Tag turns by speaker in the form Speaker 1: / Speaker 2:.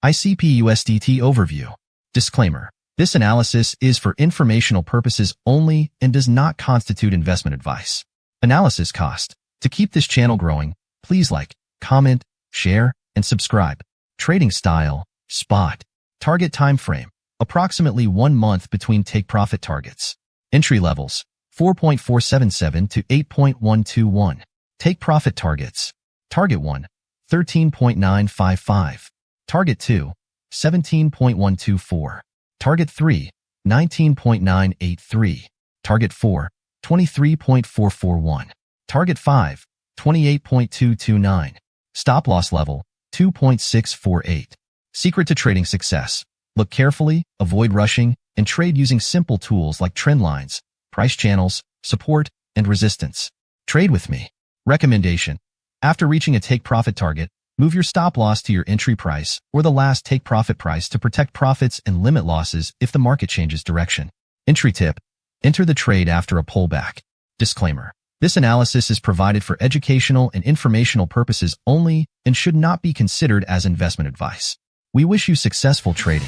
Speaker 1: ICP-USDT Overview. Disclaimer. This analysis is for informational purposes only and does not constitute investment advice. Analysis cost. To keep this channel growing, please like, comment, share, and subscribe. Trading style. Spot. Target time frame. Approximately 1 month between take-profit targets. Entry levels. 4.477 to 8.121. Take-profit targets. Target 1. 13.955. Target 2. 17.124. Target 3. 19.983. Target 4. 23.441. Target 5. 28.229. Stop loss level. 2.648. Secret to trading success. Look carefully, avoid rushing, and trade using simple tools like trend lines, price channels, support, and resistance. Trade with me. Recommendation. After reaching a take-profit target, move your stop loss to your entry price or the last take-profit price to protect profits and limit losses if the market changes direction. Entry tip. Enter the trade after a pullback. Disclaimer. This analysis is provided for educational and informational purposes only and should not be considered as investment advice. We wish you successful trading.